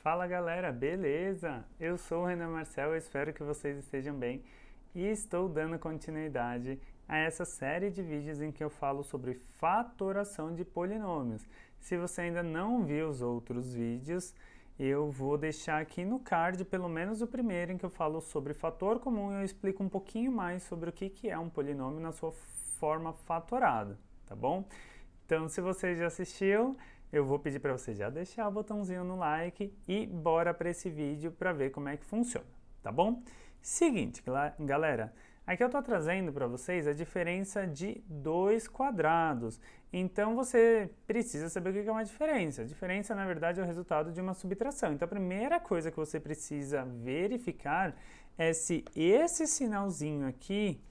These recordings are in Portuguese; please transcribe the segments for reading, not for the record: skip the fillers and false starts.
Fala galera, beleza? Eu sou o Renan Marcel, eu espero que vocês estejam bem e estou dando continuidade a essa série de vídeos em que eu falo sobre fatoração de polinômios. Se você ainda não viu os outros vídeos, eu vou deixar aqui no card pelo menos o primeiro em que eu falo sobre fator comum e eu explico um pouquinho mais sobre o que é um polinômio na sua forma fatorada, tá bom? Então, se você já assistiu, eu vou pedir para você já deixar o botãozinho no like e bora para esse vídeo para ver como é que funciona, tá bom? Seguinte, galera, aqui eu estou trazendo para vocês a diferença de dois quadrados. Então, você precisa saber o que é uma diferença. A diferença, na verdade, é o resultado de uma subtração. Então, a primeira coisa que você precisa verificar é se esse sinalzinho aqui,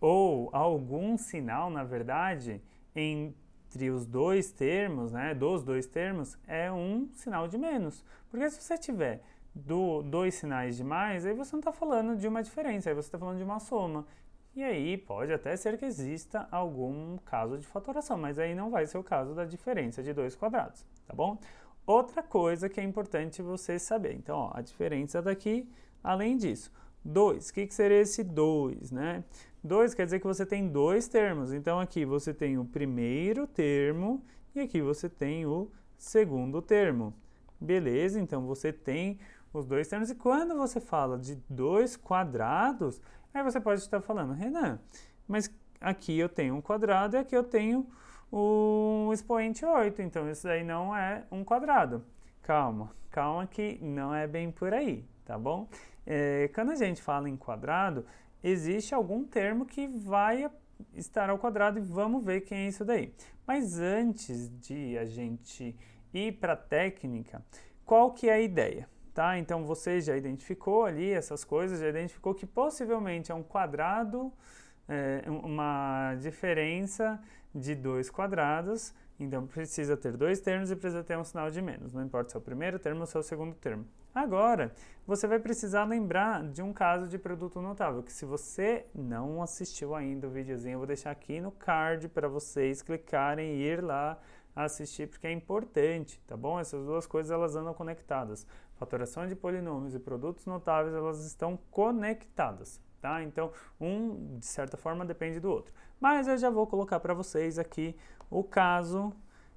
ou algum sinal, na verdade, entre os dois termos, né, dos dois termos, é um sinal de menos. Porque se você tiver dois sinais de mais, aí você não está falando de uma diferença, aí você está falando de uma soma. E aí pode até ser que exista algum caso de fatoração, mas aí não vai ser o caso da diferença de dois quadrados, tá bom? Outra coisa que é importante você saber, então, ó, a diferença daqui, além disso, 2, o que seria esse 2, né? 2 quer dizer que você tem dois termos, então aqui você tem o primeiro termo e aqui você tem o segundo termo. Beleza, então você tem os dois termos e quando você fala de dois quadrados, aí você pode estar falando, Renan, mas aqui eu tenho um quadrado e aqui eu tenho o expoente 8, então isso daí não é um quadrado. Calma que não é bem por aí, tá bom? Quando a gente fala em quadrado, existe algum termo que vai estar ao quadrado e vamos ver quem é isso daí. Mas antes de a gente ir para a técnica, qual que é a ideia? Tá? Então você já identificou ali essas coisas, já identificou que possivelmente é um quadrado, uma diferença de dois quadrados, então precisa ter dois termos e precisa ter um sinal de menos, não importa se é o primeiro termo ou se é o segundo termo. Agora, você vai precisar lembrar de um caso de produto notável, que se você não assistiu ainda o videozinho, eu vou deixar aqui no card para vocês clicarem e ir lá assistir, porque é importante, tá bom? Essas duas coisas, elas andam conectadas. Fatoração de polinômios e produtos notáveis, elas estão conectadas, tá? Então, um, de certa forma, depende do outro. Mas eu já vou colocar para vocês aqui o caso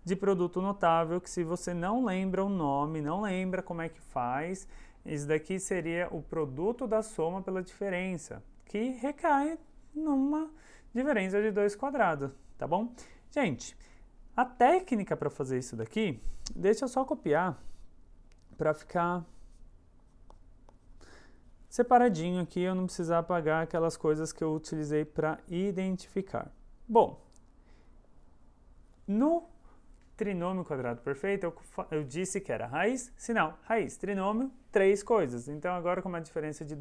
de produto notável, que se você não lembra o nome, não lembra como é que faz, isso daqui seria o produto da soma pela diferença, que recai numa diferença de dois quadrados, tá bom? Gente, a técnica para fazer isso daqui, deixa eu só copiar para ficar separadinho aqui, eu não precisar apagar aquelas coisas que eu utilizei para identificar. Bom, no trinômio quadrado perfeito, eu disse que era raiz, sinal, raiz, trinômio, três coisas. Então agora com uma diferença de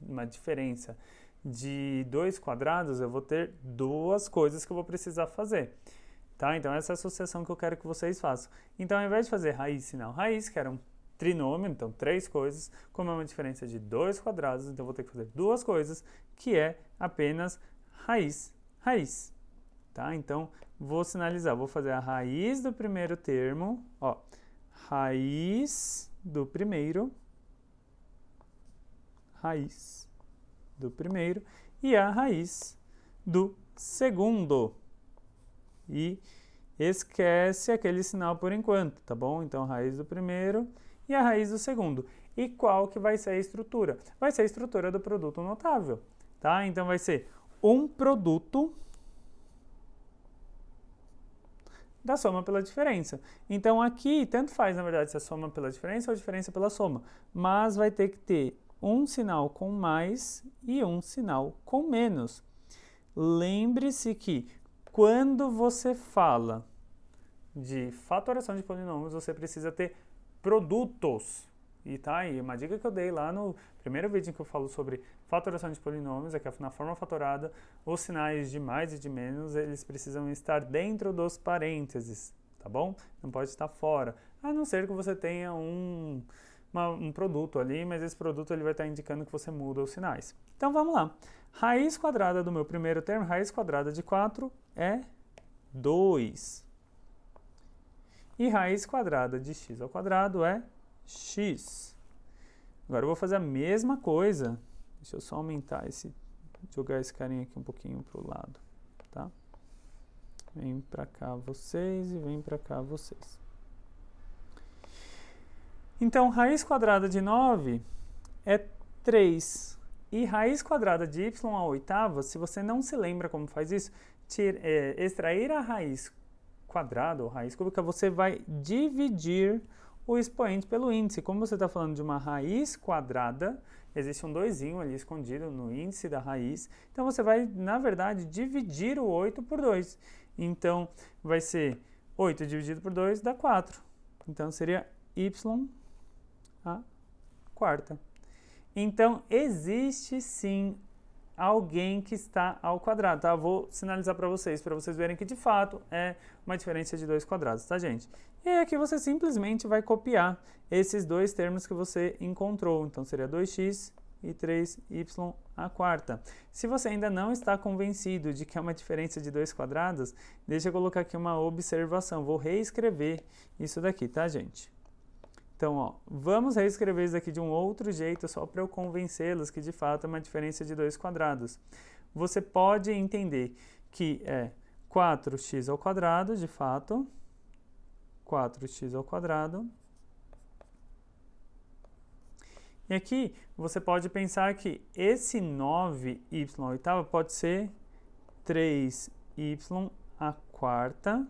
uma diferença de dois quadrados, eu vou ter duas coisas que eu vou precisar fazer. Tá? Então essa é a associação que eu quero que vocês façam. Então ao invés de fazer raiz, sinal, raiz, que era um trinômio, então três coisas, como é uma diferença de dois quadrados, então eu vou ter que fazer duas coisas, que é apenas raiz, raiz. Tá? Então, vou sinalizar, vou fazer a raiz do primeiro termo, ó, raiz do primeiro e a raiz do segundo. E esquece aquele sinal por enquanto, tá bom? Então, a raiz do primeiro e a raiz do segundo. E qual que vai ser a estrutura? Vai ser a estrutura do produto notável, tá? Então, vai ser um produto da soma pela diferença. Então aqui, tanto faz na verdade se é soma pela diferença ou diferença pela soma, mas vai ter que ter um sinal com mais e um sinal com menos. Lembre-se que quando você fala de fatoração de polinômios, você precisa ter produtos. E tá aí, uma dica que eu dei lá no primeiro vídeo em que eu falo sobre fatoração de polinômios, é que na forma fatorada, os sinais de mais e de menos, eles precisam estar dentro dos parênteses, tá bom? Não pode estar fora, a não ser que você tenha um produto ali, mas esse produto ele vai estar indicando que você muda os sinais. Então vamos lá. Raiz quadrada do meu primeiro termo, raiz quadrada de 4 é 2. E raiz quadrada de x ao quadrado é x. Agora eu vou fazer a mesma coisa. Deixa eu só aumentar jogar esse carinha aqui um pouquinho para o lado, tá? Vem para cá vocês e vem para cá vocês. Então, raiz quadrada de 9 é 3. E raiz quadrada de y à oitava, se você não se lembra como faz isso, extrair a raiz quadrada ou raiz cúbica, você vai dividir o expoente pelo índice. Como você está falando de uma raiz quadrada, existe um 2zinho ali escondido no índice da raiz. Então, você vai, na verdade, dividir o 8 por 2. Então, vai ser 8 dividido por 2 dá 4. Então, seria y a quarta. Então, existe sim alguém que está ao quadrado, tá? Vou sinalizar para vocês verem que de fato é uma diferença de 2 quadrados, tá, gente? E aí aqui você simplesmente vai copiar esses dois termos que você encontrou. Então, seria 2x e 3y à quarta. Se você ainda não está convencido de que é uma diferença de 2 quadrados, deixa eu colocar aqui uma observação. Vou reescrever isso daqui, tá, gente? Então, ó, vamos reescrever isso aqui de um outro jeito, só para eu convencê-los que de fato é uma diferença de 2 quadrados. Você pode entender que é 4x ao quadrado, de fato, 4x ao quadrado. E aqui você pode pensar que esse 9y à oitava pode ser 3y à quarta,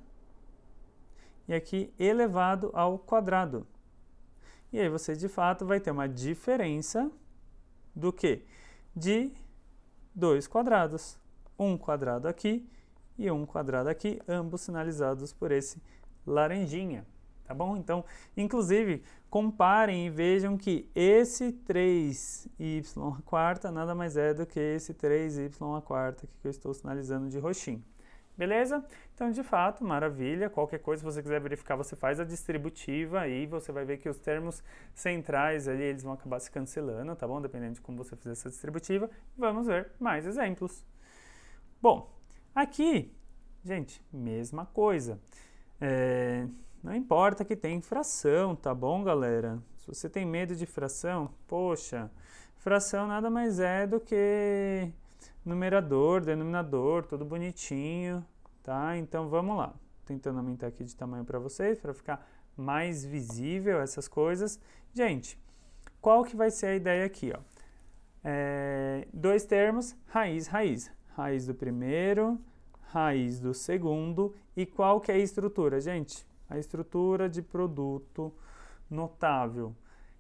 e aqui elevado ao quadrado. E aí você, de fato, vai ter uma diferença do quê? De 2 quadrados. Um quadrado aqui e um quadrado aqui, ambos sinalizados por esse laranjinha, tá bom? Então, inclusive, comparem e vejam que esse 3y à quarta nada mais é do que esse 3y à quarta que eu estou sinalizando de roxinho. Beleza? Então, de fato, maravilha. Qualquer coisa, se você quiser verificar, você faz a distributiva e você vai ver que os termos centrais ali, eles vão acabar se cancelando, tá bom? Dependendo de como você fizer essa distributiva. Vamos ver mais exemplos. Bom, aqui, gente, mesma coisa. Não importa que tem fração, tá bom, galera? Se você tem medo de fração, poxa, fração nada mais é do que numerador, denominador, tudo bonitinho, tá? Então, vamos lá. Tentando aumentar aqui de tamanho para vocês, para ficar mais visível essas coisas. Gente, qual que vai ser a ideia aqui, ó? Dois termos, raiz, raiz. Raiz do primeiro, raiz do segundo. E qual que é a estrutura, gente? A estrutura de produto notável,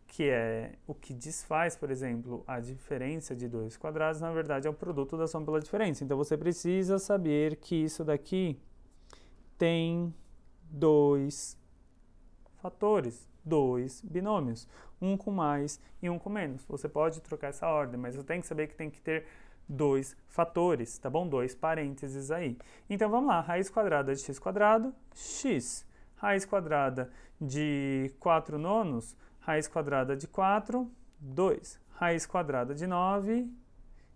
que é o que desfaz, por exemplo, a diferença de 2 quadrados, na verdade é o produto da soma pela diferença. Então, você precisa saber que isso daqui tem 2 fatores, 2 binômios, um com mais e um com menos. Você pode trocar essa ordem, mas você tem que saber que tem que ter 2 fatores, tá bom? 2 parênteses aí. Então, vamos lá. Raiz quadrada de x quadrado, x. Raiz quadrada de 4 nonos, raiz quadrada de 4, 2. Raiz quadrada de 9,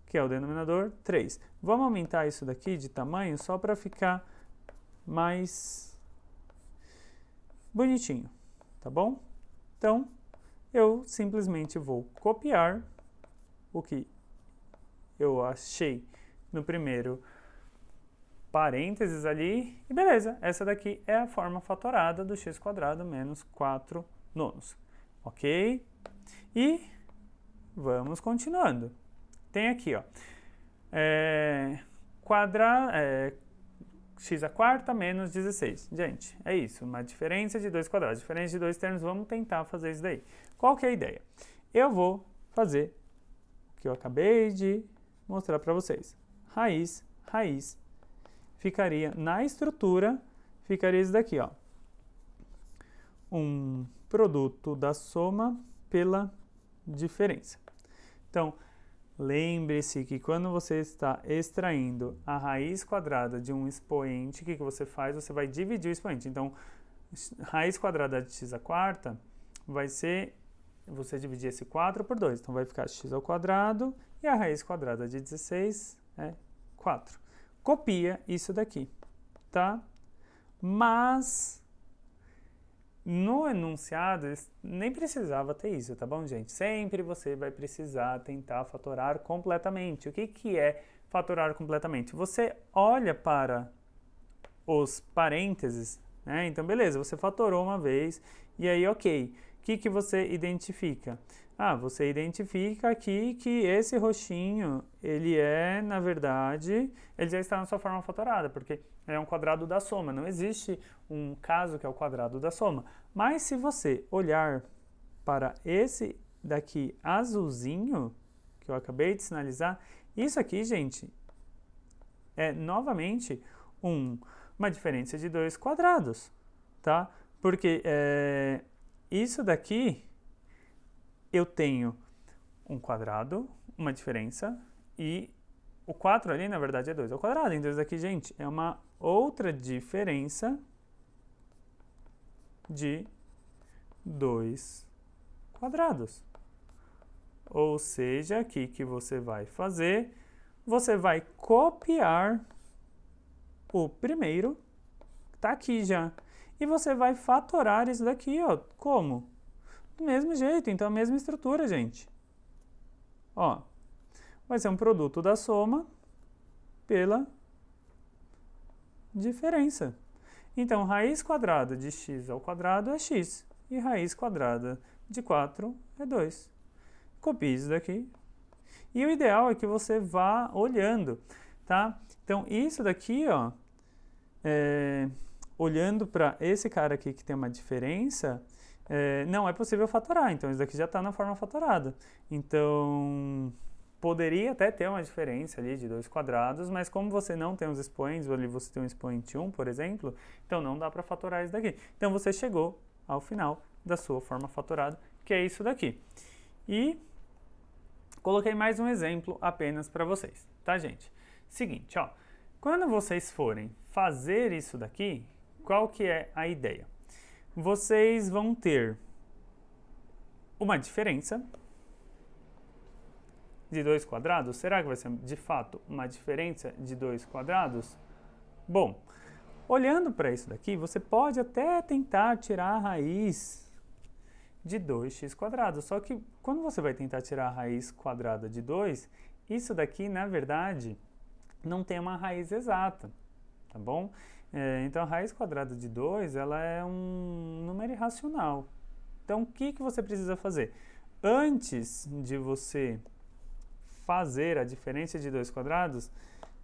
que é o denominador, 3. Vamos aumentar isso daqui de tamanho só para ficar mais bonitinho, tá bom? Então, eu simplesmente vou copiar o que eu achei no primeiro parênteses ali, e beleza, essa daqui é a forma fatorada do x quadrado menos 4 nonos. Ok? E vamos continuando. Tem aqui, ó, x à quarta menos 16. Gente, é isso, uma diferença de 2 quadrados. Diferença de 2 termos, vamos tentar fazer isso daí. Qual que é a ideia? Eu vou fazer o que eu acabei de mostrar para vocês. Raiz, raiz, ficaria na estrutura, ficaria isso daqui, ó. Um produto da soma pela diferença. Então, lembre-se que quando você está extraindo a raiz quadrada de um expoente, o que você faz? Você vai dividir o expoente. Então, raiz quadrada de x à quarta vai ser, você dividir esse 4 por 2. Então, vai ficar x ao quadrado e a raiz quadrada de 16 é 4. Copia isso daqui, tá? Mas No enunciado, nem precisava ter isso, tá bom, gente? Sempre você vai precisar tentar fatorar completamente. O que é fatorar completamente? Você olha para os parênteses, né? Então, beleza, você fatorou uma vez e aí, ok. O que você identifica? Você identifica aqui que esse roxinho, ele é, na verdade, ele já está na sua forma fatorada, porque é um quadrado da soma. Não existe um caso que é o quadrado da soma. Mas se você olhar para esse daqui azulzinho, que eu acabei de sinalizar, isso aqui, gente, é novamente uma diferença de dois quadrados, tá? Porque isso daqui eu tenho um quadrado, uma diferença, e o 4 ali, na verdade, é 2 ao quadrado. Então, isso daqui, gente, é uma outra diferença de 2 quadrados. Ou seja, aqui que você vai fazer, você vai copiar o primeiro, tá aqui já, e você vai fatorar isso daqui, ó, como? Do mesmo jeito, então a mesma estrutura, gente. Ó, vai ser um produto da soma pela diferença. Então, raiz quadrada de x ao quadrado é x, e raiz quadrada de 4 é 2. Copie isso daqui. E o ideal é que você vá olhando, tá? Então, isso daqui, ó, olhando para esse cara aqui que tem uma diferença, não é possível fatorar. Então, isso daqui já está na forma fatorada. Então, poderia até ter uma diferença ali de 2 quadrados, mas como você não tem os expoentes, ali você tem um expoente 1, por exemplo, então não dá para fatorar isso daqui. Então, você chegou ao final da sua forma fatorada, que é isso daqui. E coloquei mais um exemplo apenas para vocês, tá, gente? Seguinte, ó, quando vocês forem fazer isso daqui, qual que é a ideia? Vocês vão ter uma diferença de 2 quadrados. Será que vai ser, de fato, uma diferença de 2 quadrados? Bom, olhando para isso daqui, você pode até tentar tirar a raiz de 2x². Só que quando você vai tentar tirar a raiz quadrada de 2, isso daqui, na verdade, não tem uma raiz exata, tá bom? Então, a raiz quadrada de 2, ela é um número irracional. Então, o que você precisa fazer? Antes de você fazer a diferença de 2 quadrados,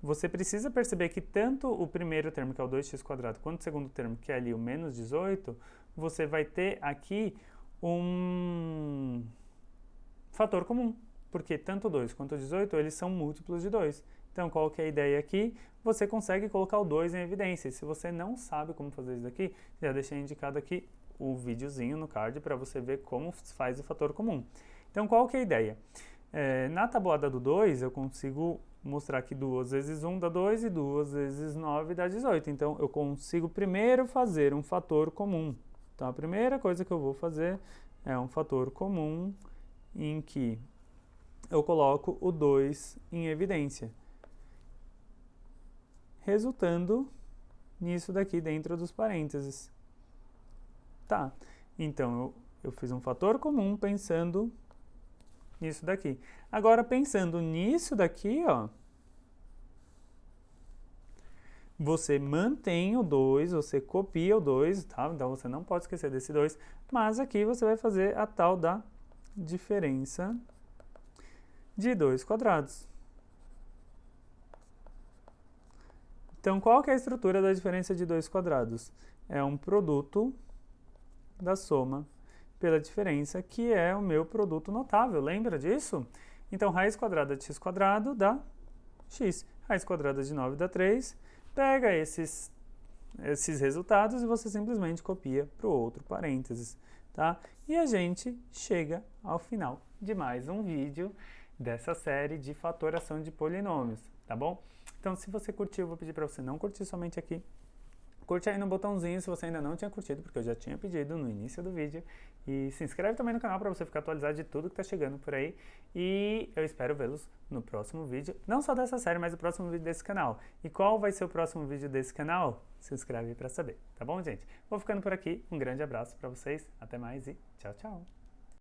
você precisa perceber que tanto o primeiro termo, que é o 2x², quanto o segundo termo, que é ali o menos 18, você vai ter aqui um fator comum, porque tanto 2 quanto 18, eles são múltiplos de 2. Então, qual que é a ideia aqui? Você consegue colocar o 2 em evidência. Se você não sabe como fazer isso daqui, já deixei indicado aqui o videozinho no card para você ver como faz o fator comum. Então, qual que é a ideia? Na tabuada do 2, eu consigo mostrar que 2 vezes 1 dá 2 e 2 vezes 9 dá 18. Então, eu consigo primeiro fazer um fator comum. Então, a primeira coisa que eu vou fazer é um fator comum em que eu coloco o 2 em evidência, resultando nisso daqui dentro dos parênteses. Tá, então eu fiz um fator comum pensando nisso daqui. Agora, pensando nisso daqui, ó, você mantém o 2, você copia o 2, tá? Então, você não pode esquecer desse 2, mas aqui você vai fazer a tal da diferença de 2 quadrados. Então, qual que é a estrutura da diferença de 2 quadrados? É um produto da soma pela diferença, que é o meu produto notável. Lembra disso? Então, raiz quadrada de x² dá x. Raiz quadrada de 9 dá 3. Pega esses resultados e você simplesmente copia para o outro parênteses, tá? E a gente chega ao final de mais um vídeo dessa série de fatoração de polinômios, tá bom? Então, se você curtiu, eu vou pedir para você não curtir somente aqui, curte aí no botãozinho se você ainda não tinha curtido, porque eu já tinha pedido no início do vídeo. E se inscreve também no canal para você ficar atualizado de tudo que tá chegando por aí. E eu espero vê-los no próximo vídeo, não só dessa série, mas o próximo vídeo desse canal. E qual vai ser o próximo vídeo desse canal? Se inscreve aí para saber, tá bom, gente? Vou ficando por aqui, um grande abraço para vocês, até mais e tchau, tchau!